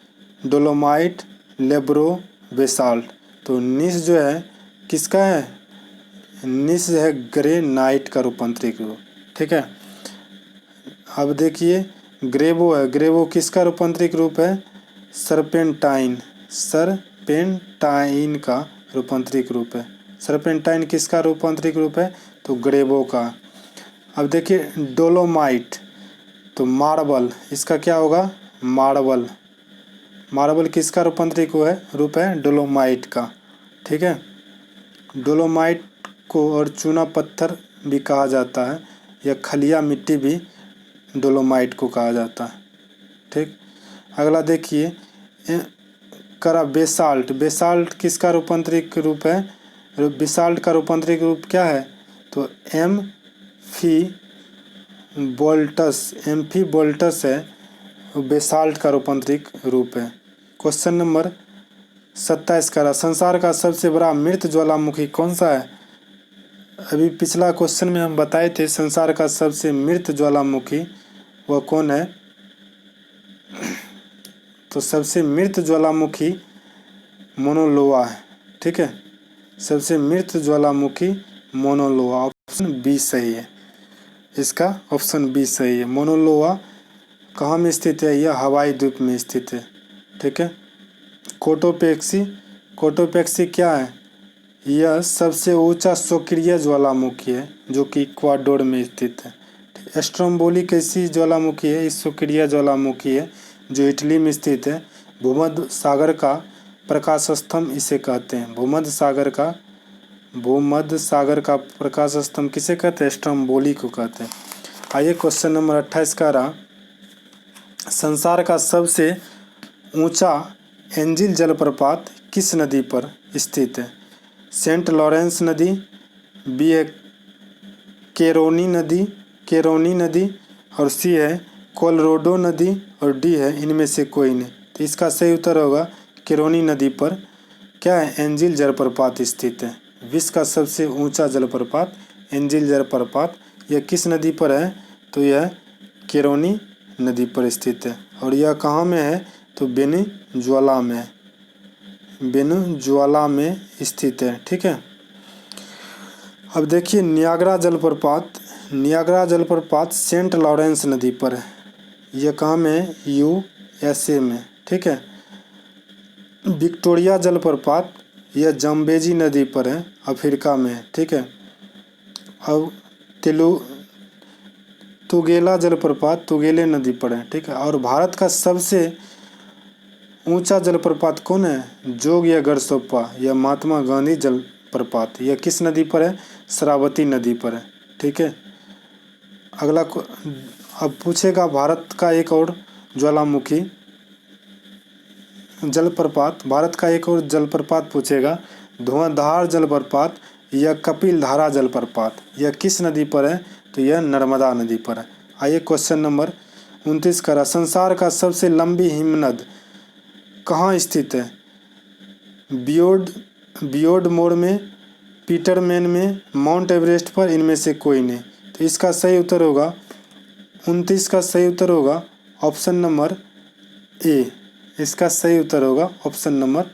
डोलोमाइट, लेब्रो, बेसाल्ट। तो निस जो है किसका है? निस है ग्रेनाइट का रूपांतरित रूप। ठीक है, अब देखिए ग्रेवो है, ग्रेवो किसका रूपांतरित रूप है? सरपेंटाइन का रूपांतरित रूप है। सरपेंटाइन किसका रूपांतरित रूप है? तो ग्रेवो का। अब देखिए डोलोमाइट तो मार्बल, इसका क्या होगा? मार्बल किसका रूपांतरित रूप है? डोलोमाइट का। ठीक है, डोलोमाइट को और चूना पत्थर भी कहा जाता है या खलिया मिट्टी भी डोलोमाइट को कहा जाता है। ठीक, अगला देखिए करा बेसाल्ट। बेसाल्ट किसका रूपांतरित रूप है? बेसाल्ट का रूपांतरित रूप क्या है? तो एम्फी बोल्टस है, बेसाल्ट का रूपांतरित रूप है। क्वेश्चन नंबर 27 का संसार का सबसे बड़ा मृत ज्वालामुखी कौन सा है? अभी पिछला क्वेश्चन में हम बताए थे संसार का सबसे मृत ज्वालामुखी वह कौन है? तो सबसे मृत ज्वालामुखी मोनोलोआ है। ठीक है, सबसे मृत ज्वालामुखी मोनोलोआ। ऑप्शन बी सही है, इसका ऑप्शन बी सही है। मोनोलोआ कहाँ में स्थित है? यह हवाई द्वीप में स्थित है। ठीक है, कोटोपेक्सी क्या है? यह सबसे ऊंचा सक्रिय ज्वालामुखी है जो कि इक्वाडोर में स्थित है। स्ट्रोम्बोली कैसी ज्वालामुखी है? इस सक्रिय ज्वालामुखी है जो इटली में स्थित है। भूमध्य सागर का प्रकाश स्तंभ इसे कहते हैं। भूमध्य सागर का प्रकाश स्तंभ किसे कहते हैं? स्ट्रोम्बोली को कहते हैं। आइए क्वेश्चन नंबर 28 का रहा संसार का सबसे ऊंचा एंजिल जलप्रपात किस नदी पर स्थित है? सेंट लॉरेंस नदी, बी है केरोनी नदी और सी है कोलोराडो नदी और डी है इनमें से कोई नहीं। तो इसका सही उत्तर होगा केरोनी नदी पर क्या है? एंजिल जलप्रपात स्थित है। विश्व का सबसे ऊंचा जलप्रपात एंजिल जलप्रपात यह किस नदी पर है? तो यह केरोनी नदी पर स्थित है। और यह कहाँ में है? तो वेनेजुएला में, वेनेजुएला में स्थित है। ठीक है। अब देखिए नियाग्रा जलप्रपात, नियाग्रा जलप्रपात सेंट लॉरेंस नदी पर है। यह कहाँ में है? USA में। ठीक है। विक्टोरिया जलप्रपात यह जाम्बेजी नदी पर है, अफ्रीका में है। ठीक है। अब तुगेला जलप्रपात तुगेले नदी पर है। ठीक है। और भारत का सबसे ऊंचा जलप्रपात कौन है? जोग या गरसोप्पा या महात्मा गांधी जलप्रपात, यह किस नदी पर है? शरावती नदी पर है। ठीक है। अगला अब पूछेगा भारत का एक और ज्वालामुखी जलप्रपात, भारत का एक और जलप्रपात पूछेगा, धुआंधार जलप्रपात या कपिल धारा जलप्रपात, यह किस नदी पर है? तो यह नर्मदा नदी पर है। आइए क्वेश्चन नंबर 29 करा, संसार का सबसे लंबी हिमनद कहाँ स्थित है? बियोड मोर में, पीटरमैन में, माउंट एवरेस्ट पर, इनमें से कोई नहीं। तो इसका सही उत्तर होगा 29 का सही उत्तर होगा ऑप्शन नंबर ए। इसका सही उत्तर होगा ऑप्शन नंबर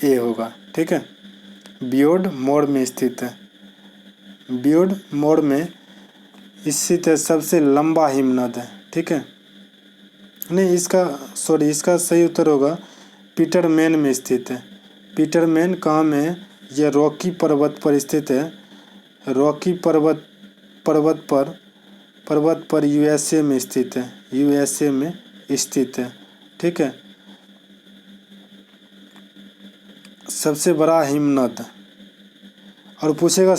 ए होगा। ठीक है। बियोड मोर में स्थित है, बियोड मोर में स्थित है, सबसे लंबा हिमनद है। ठीक है। नहीं, इसका सही उत्तर होगा पीटरमैन में स्थित है। पीटरमैन कहाँ में है? यह रॉकी पर्वत पर स्थित है। रॉकी पर्वत पर USA में स्थित है, USA में स्थित है। ठीक है। सबसे बड़ा हिमनद, और पूछेगा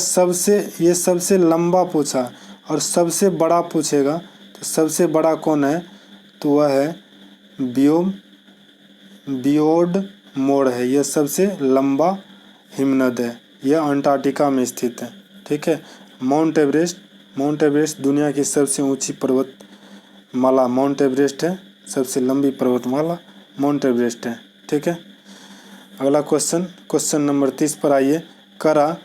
ये सबसे लंबा पूछा और सबसे बड़ा पूछेगा, तो सबसे बड़ा कौन है? तो वह है बियोड मोर है, यह सबसे लंबा हिमनद है। यह अंटार्कटिका में स्थित है। ठीक है। माउंट एवरेस्ट दुनिया की सबसे ऊंची पर्वतमाला माउंट एवरेस्ट है, सबसे लंबी पर्वतमाला माउंट एवरेस्ट है। ठीक है। अगला क्वेश्चन नंबर 30 पर आइए, करा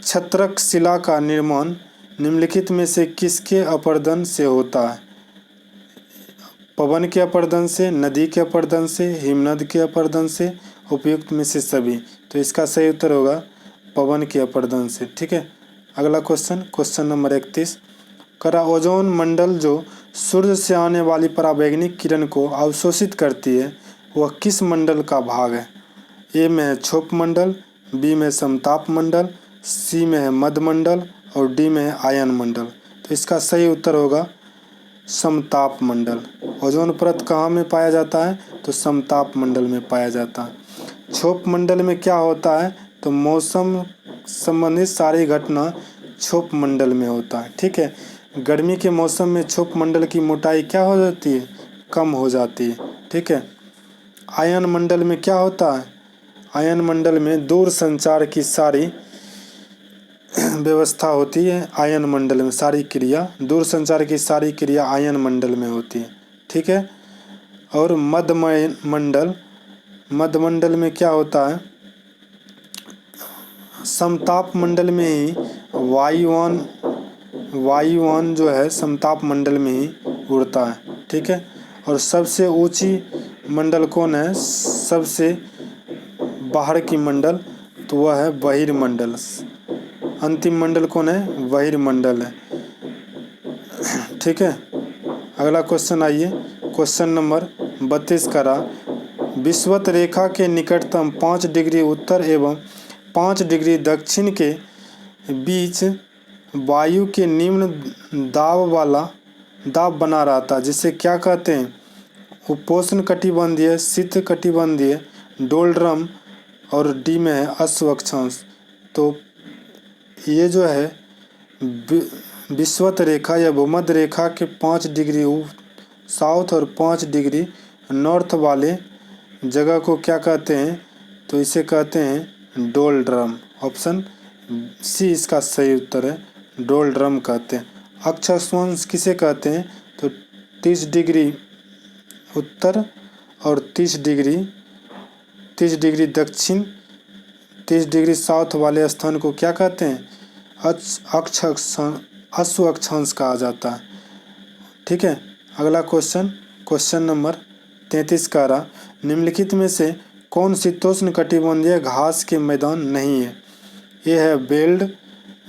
छत्रक शिला का निर्माण निम्नलिखित में से किसके अपरदन से होता है? पवन के अपरदन से, नदी के अपरदन से, हिमनद के अपरदन से, उपयुक्त में से सभी। तो इसका सही उत्तर होगा पवन के अपरदन से। ठीक है। अगला क्वेश्चन नंबर 31, करा ओजोन मंडल जो सूर्य से आने वाली पराबैंगनी किरण को अवशोषित करती है, वह किस मंडल का भाग है? ए में है क्षोभ मंडल, बी में समताप मंडल, सी में है मध्य मंडल और डी में है आयन मंडल। तो इसका सही उत्तर होगा समताप मंडल। ओजोन परत कहाँ में पाया जाता है? तो समताप मंडल में पाया जाता है। क्षोभ मंडल में क्या होता है? तो मौसम संबंधित सारी घटना क्षोभ मंडल में होता है। ठीक है। गर्मी के मौसम में क्षोभ मंडल की मोटाई क्या हो जाती है? कम हो जाती है। ठीक है। आयन मंडल में क्या होता है? आयन मंडल में दूर संचार की सारी व्यवस्था होती है। आयन मंडल में सारी क्रिया, दूर संचार की सारी क्रिया आयन मंडल में होती है। ठीक है। और मध्य मंडल में क्या होता है? समताप मंडल में ही वायुयान जो है समताप मंडल में ही उड़ता है। ठीक है। और सबसे ऊंची मंडल कौन है? सबसे बाहर की मंडल, तो वह है बहिर्मंडल। अंतिम मंडल कौन है? बहिर्मंडल है। ठीक है। अगला क्वेश्चन आइए, क्वेश्चन नंबर 32 करा, विषुवत रेखा के निकटतम 5 डिग्री उत्तर एवं 5 डिग्री दक्षिण के बीच वायु के निम्न दाब बना रहता है, जिसे क्या कहते हैं? उपोष्ण कटिबंधीय, शीत कटिबंधीय, डोलड्रम और डी में है अश्व अक्षांश। तो ये जो है विषुवत रेखा या भूमध्य रेखा के 5 डिग्री साउथ और 5 डिग्री नॉर्थ वाले जगह को क्या कहते हैं? तो इसे कहते हैं डोलड्रम। ऑप्शन सी इसका सही उत्तर है, डोलड्रम कहते हैं। अक्षांश किसे कहते हैं? तो 30 डिग्री उत्तर और 30 डिग्री दक्षिण, 30 डिग्री साउथ वाले स्थान को क्या कहते हैं? अश्व अक्षांश कहा जाता है। ठीक है। अगला क्वेश्चन, क्वेश्चन नंबर 33 का रहा, निम्नलिखित में से कौन शीतोष्ण कटिबंधीय घास के मैदान नहीं है? ए है बेल्ड,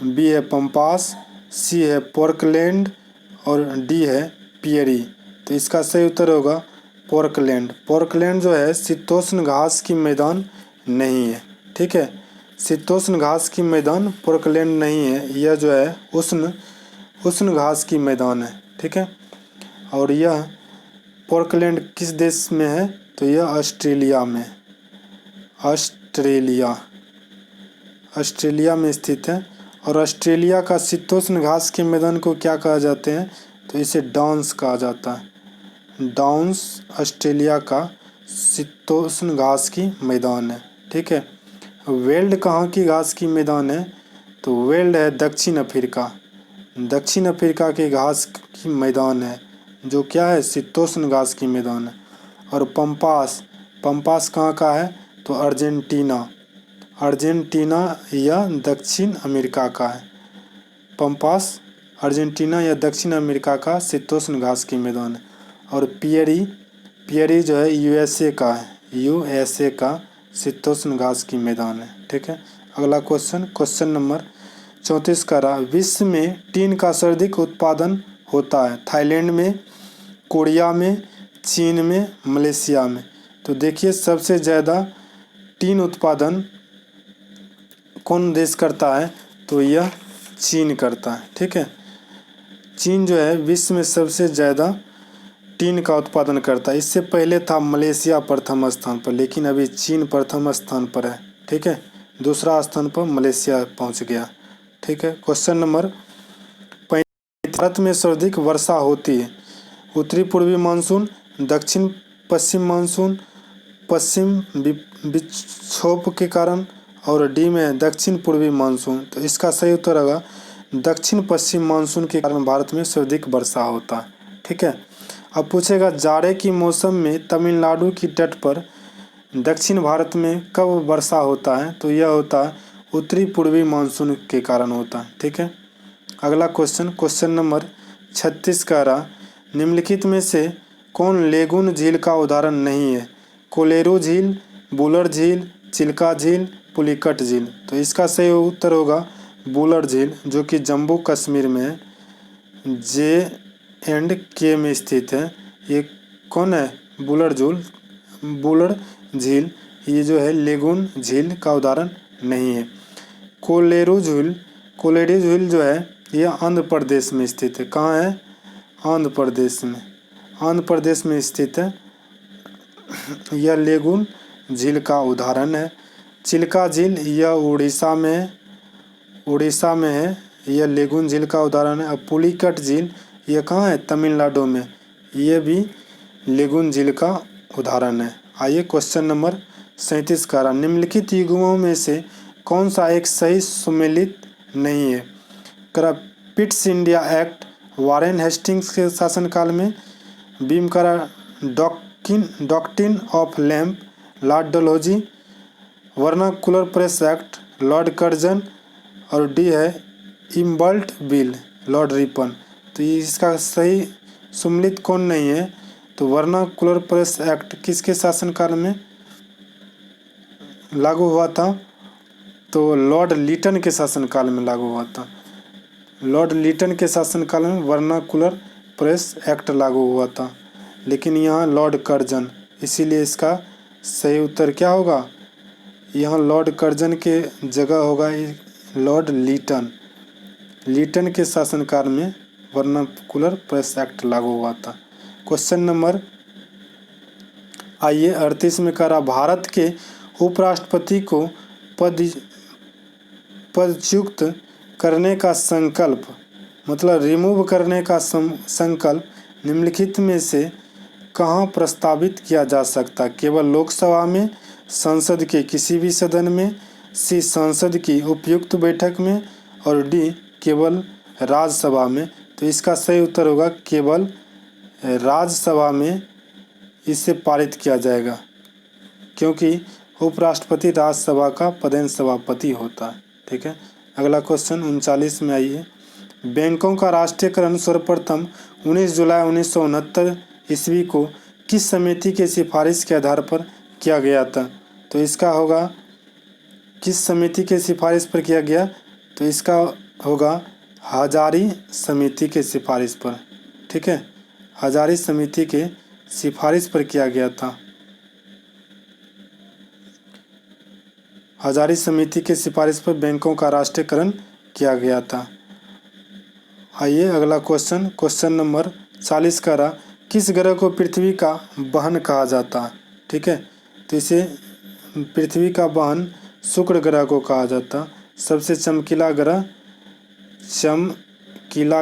बी है पंपास, सी है पोर्कलैंड और डी है पियरी। तो इसका सही उत्तर होगा पोर्कलैंड। पोर्कलैंड जो है शीतोष्ण घास की मैदान नहीं है। ठीक है, शीतोष्ण घास की मैदान पोर्कलैंड नहीं है, यह जो है उष्ण घास की मैदान है। ठीक है, और यह पोर्कलैंड किस देश में है? तो यह ऑस्ट्रेलिया में, ऑस्ट्रेलिया में स्थित है। और ऑस्ट्रेलिया का शीतोष्ण घास के मैदान को क्या कहा जाते हैं? तो इसे डाउन्स कहा जाता है। डाउन्स ऑस्ट्रेलिया का शीतोष्ण घास की मैदान है। ठीक है, वेल्ड कहाँ की घास की मैदान है? तो वेल्ड है दक्षिण अफ्रीका, दक्षिण अफ्रीका के घास की मैदान है, जो क्या है? शीतोष्ण घास की मैदान है। और पंपास कहाँ का है? तो अर्जेंटीना या दक्षिण अमेरिका का है। पंपास अर्जेंटीना या दक्षिण अमेरिका का शीतोष्ण घास की मैदान है। और पियरी जो है यूएसए का है, यूएसए का शीतोष्ण घास की मैदान है। ठीक है, अगला क्वेश्चन, क्वेश्चन नंबर 34 का रहा, विश्व में टीन का सर्वाधिक उत्पादन होता है? थाईलैंड में, कोरिया में, चीन में, मलेशिया में। तो देखिए सबसे ज़्यादा टीन उत्पादन कौन देश करता है? तो यह चीन करता है। ठीक है, चीन जो है विश्व में सबसे ज़्यादा टीन का उत्पादन करता है। इससे पहले था मलेशिया प्रथम स्थान पर, लेकिन अभी चीन प्रथम स्थान पर है। ठीक है, दूसरा स्थान पर मलेशिया पहुंच गया। ठीक है, क्वेश्चन नंबर 35, भारत में सर्वाधिक वर्षा होती है? उत्तरी पूर्वी मानसून, दक्षिण पश्चिम मानसून, पश्चिम विक्षोभ के कारण, और डी में दक्षिण पूर्वी मानसून। तो इसका सही उत्तर होगा दक्षिण पश्चिम मानसून के कारण भारत में सर्वाधिक वर्षा होता है। ठीक है, अब पूछेगा जाड़े की मौसम में तमिलनाडु की तट पर दक्षिण भारत में कब वर्षा होता है? तो यह होता है उत्तरी पूर्वी मानसून के कारण होता है। ठीक है, अगला क्वेश्चन, क्वेश्चन नंबर 36 का रहा, निम्नलिखित में से कौन लेगून झील का उदाहरण नहीं है? कोलेरू झील, बुलर झील, चिल्का झील, पुलिकट झील। तो इसका सही उत्तर होगा बुलर झील, जो कि जम्मू कश्मीर में है, J&K में स्थित है। ये कौन है? बुलर झील, ये जो है लेगून झील का उदाहरण नहीं है। कोलेरू झील जो है यह आंध्र प्रदेश में स्थित है। कहाँ है? आंध्र प्रदेश में स्थित है। यह लेगून झील का उदाहरण है। चिल्का झील यह उड़ीसा में है, यह लेगून झील का उदाहरण है। अब पुलिकट झील यह कहाँ है? तमिलनाडु में, यह भी लेगून झील का उदाहरण है। आइए क्वेश्चन नंबर 37 का रहा, निम्नलिखित युग्मों में से कौन सा एक सही सुमेलित नहीं है? Pitt's India act Warren Hastings के शासनकाल में, बीमकरा डॉक्ट्रिन ऑफ लैम्प lord Dalhousie, vernacular press act lord Curzon, और डी है इम्बल्ट बिल लॉर्ड रिपन। तो इसका सही सुमेलित कौन नहीं है? तो वर्नाकुलर प्रेस एक्ट किसके शासनकाल में लागू हुआ था? तो लॉर्ड लिटन के शासनकाल में लागू हुआ था। लॉर्ड लिटन के शासनकाल में वर्नाकुलर प्रेस एक्ट लागू हुआ था, लेकिन यहाँ लॉर्ड कर्जन, इसीलिए इसका सही उत्तर क्या होगा? यहाँ लॉर्ड कर्जन के जगह होगा लॉर्ड लिटन के शासनकाल में वर्नाकुलर प्रेस एक्ट लागू हुआ था। क्वेश्चन नंबर आइए 38 में करा, भारत के उपराष्ट्रपति को पदच्युत करने का संकल्प, मतलब रिमूव करने का संकल्प निम्नलिखित में से कहाँ प्रस्तावित किया जा सकता है? केवल लोकसभा में, संसद के किसी भी सदन में, सी संसद की उपयुक्त बैठक में, और डी केवल राज्यसभा में। तो इसका सही उत्तर होगा केवल राज्यसभा में इसे पारित किया जाएगा, क्योंकि उपराष्ट्रपति राज्यसभा का पदेन सभापति होता है। ठीक है, अगला क्वेश्चन 39 में आइए, बैंकों का राष्ट्रीयकरण सर्वप्रथम 19 जुलाई 1969 ईस्वी को किस समिति की सिफारिश के आधार पर किया गया था? तो इसका होगा किस समिति के सिफारिश पर किया गया? तो इसका होगा हजारी समिति के सिफारिश पर। ठीक है, हजारी समिति के सिफारिश पर किया गया था। हजारी समिति के सिफारिश पर बैंकों का राष्ट्रीयकरण किया गया था। आइए अगला क्वेश्चन नंबर 40 का रहा, किस ग्रह को पृथ्वी का बहन कहा जाता है? ठीक है, तो इसे पृथ्वी का बहन शुक्र ग्रह को कहा जाता। सबसे चमकीला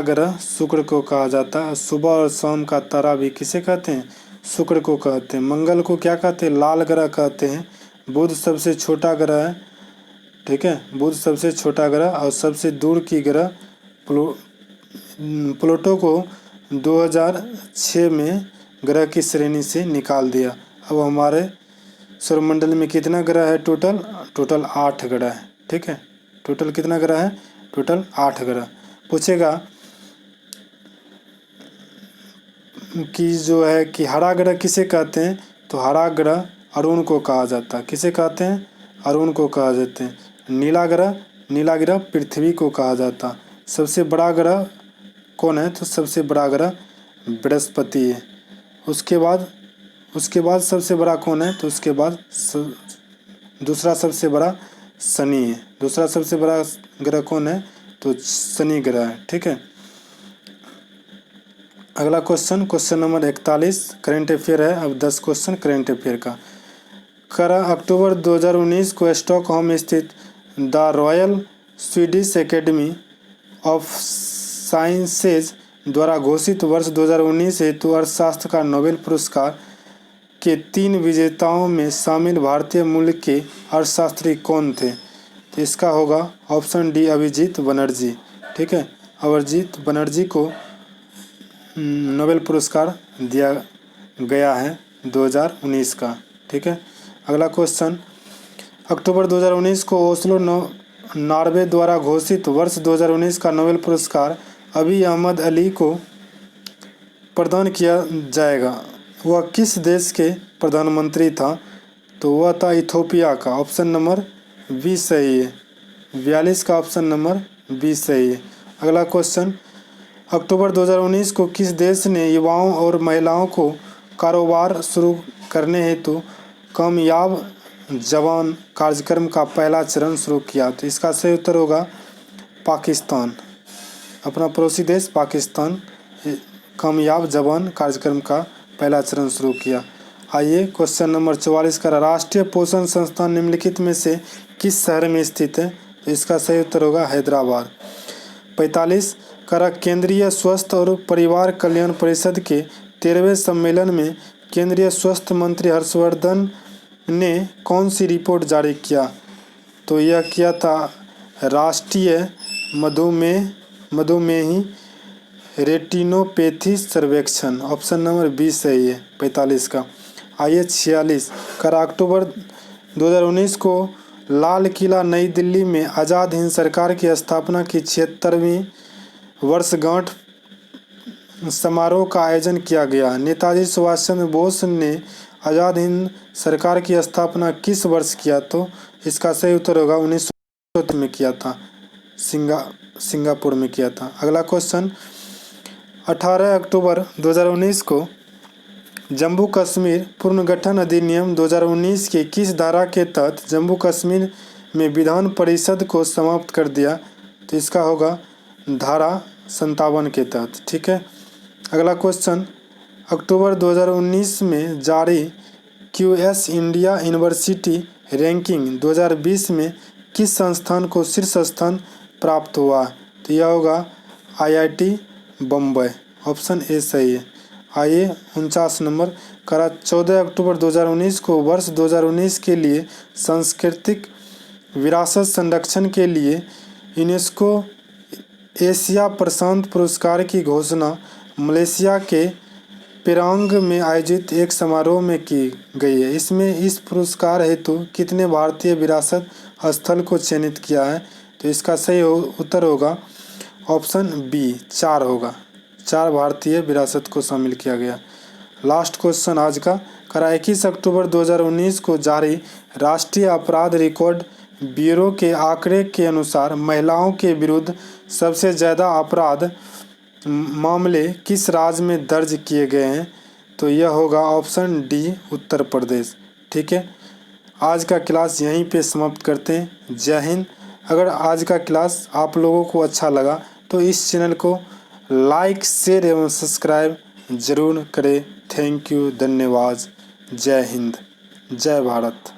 ग्रह शुक्र को कहा जाता है। सुबह और शाम का तारा भी किसे कहते हैं? शुक्र को कहते हैं। मंगल को क्या कहते हैं? लाल ग्रह कहते हैं। बुध सबसे छोटा ग्रह है। ठीक है, बुध सबसे छोटा ग्रह और सबसे दूर की ग्रह प्लूटो को 2006 में ग्रह की श्रेणी से निकाल दिया। अब हमारे सौरमंडल में कितना ग्रह है? टोटल 8 ग्रह है। ठीक है, टोटल कितना ग्रह है? टोटल 8 ग्रह। पूछेगा कि जो है कि हरा ग्रह किसे कहते हैं? तो हरा ग्रह अरुण को कहा जाता है। किसे कहते हैं? अरुण को कहा जाते हैं। नीला ग्रह पृथ्वी को कहा जाता। सबसे बड़ा ग्रह कौन है? तो सबसे बड़ा ग्रह बृहस्पति है। उसके बाद सबसे बड़ा कौन है? तो उसके बाद दूसरा सबसे बड़ा शनि है। दूसरा सबसे बड़ा ग्रह कौन है? तो शनि ग्रह है। ठीक है, अगला क्वेश्चन नंबर 41 करेंट अफेयर है। अब 10 क्वेश्चन करेंट अफेयर का। अक्टूबर 2019 को स्टॉकहोम स्थित the royal Swedish academy of sciences द्वारा घोषित वर्ष 2019 हेतु अर्थशास्त्र का नोबेल पुरस्कार के 3 विजेताओं में शामिल भारतीय मूल के अर्थशास्त्री कौन थे? तो इसका होगा ऑप्शन डी अभिजीत बनर्जी। ठीक है, अभिजीत बनर्जी को नोबेल पुरस्कार दिया गया है 2019 का। ठीक है, अगला क्वेश्चन, अक्टूबर 2019 को ओस्लो नॉर्वे द्वारा घोषित वर्ष 2019 का नोबेल पुरस्कार अबी अहमद अली को प्रदान किया जाएगा। वह किस देश के प्रधानमंत्री था? तो वह था इथोपिया का। ऑप्शन नंबर 20 सही है। 42 का ऑप्शन नंबर 20 सही है। अगला क्वेश्चन, अक्टूबर 2019 को किस देश ने युवाओं और महिलाओं को कारोबार शुरू करने हेतु कामयाब जवान कार्यक्रम का पहला चरण शुरू किया? तो इसका सही उत्तर होगा पाकिस्तान। अपना पड़ोसी देश पाकिस्तान कामयाब जवान कार्यक्रम का पहला चरण शुरू किया। आइए क्वेश्चन नंबर 44 का, राष्ट्रीय पोषण संस्थान निम्नलिखित में से किस शहर में स्थित है? तो इसका सही उत्तर होगा हैदराबाद। 45 का, केंद्रीय स्वास्थ्य और परिवार कल्याण परिषद के 13वें सम्मेलन में केंद्रीय स्वास्थ्य मंत्री हर्षवर्धन ने कौन सी रिपोर्ट जारी किया? तो यह किया था राष्ट्रीय मधुमेही रेटिनोपैथी सर्वेक्षण। ऑप्शन नंबर 20 सही है 45 का। आइए 46 का, अक्टूबर 2019 को लाल किला नई दिल्ली में आज़ाद हिंद सरकार की स्थापना की 76वीं वर्षगांठ समारोह का आयोजन किया गया। नेताजी सुभाष चंद्र बोस ने आज़ाद हिंद सरकार की स्थापना किस वर्ष किया? तो इसका सही उत्तर होगा 1970 में किया था, सिंगापुर में किया था। अगला क्वेश्चन, 18 अक्टूबर 2019 को जम्मू कश्मीर पुनर्गठन अधिनियम 2019 के किस धारा के तहत जम्मू कश्मीर में विधान परिषद को समाप्त कर दिया? तो इसका होगा धारा 57 के तहत। ठीक है, अगला क्वेश्चन, अक्टूबर 2019 में जारी क्यूएस इंडिया यूनिवर्सिटी रैंकिंग 2020 में किस संस्थान को शीर्ष स्थान प्राप्त हुआ? तो यह होगा आईआईटी बम्बई। ऑप्शन ए सही है। आइए 49 नंबर, 14 अक्टूबर 2019 को वर्ष 2019 के लिए सांस्कृतिक विरासत संरक्षण के लिए यूनेस्को एशिया प्रशांत पुरस्कार की घोषणा मलेशिया के पेरांग में आयोजित एक समारोह में की गई है। इसमें इस पुरस्कार हेतु कितने भारतीय विरासत स्थल को चयनित किया है? तो इसका सही उत्तर होगा ऑप्शन बी 4 होगा। 4 भारतीय विरासत को शामिल किया गया। लास्ट क्वेश्चन आज का, 21 अक्टूबर 2019 को जारी राष्ट्रीय अपराध रिकॉर्ड ब्यूरो के आंकड़े के अनुसार महिलाओं के विरुद्ध सबसे ज़्यादा अपराध मामले किस राज्य में दर्ज किए गए हैं? तो यह होगा ऑप्शन डी उत्तर प्रदेश। ठीक है, आज का क्लास यहीं पे समाप्त करते हैं। जय हिंद। अगर आज का क्लास आप लोगों को अच्छा लगा तो इस चैनल को लाइक, शेयर एवं सब्सक्राइब जरूर करें। थैंक यू, धन्यवाद। जय हिंद, जय भारत।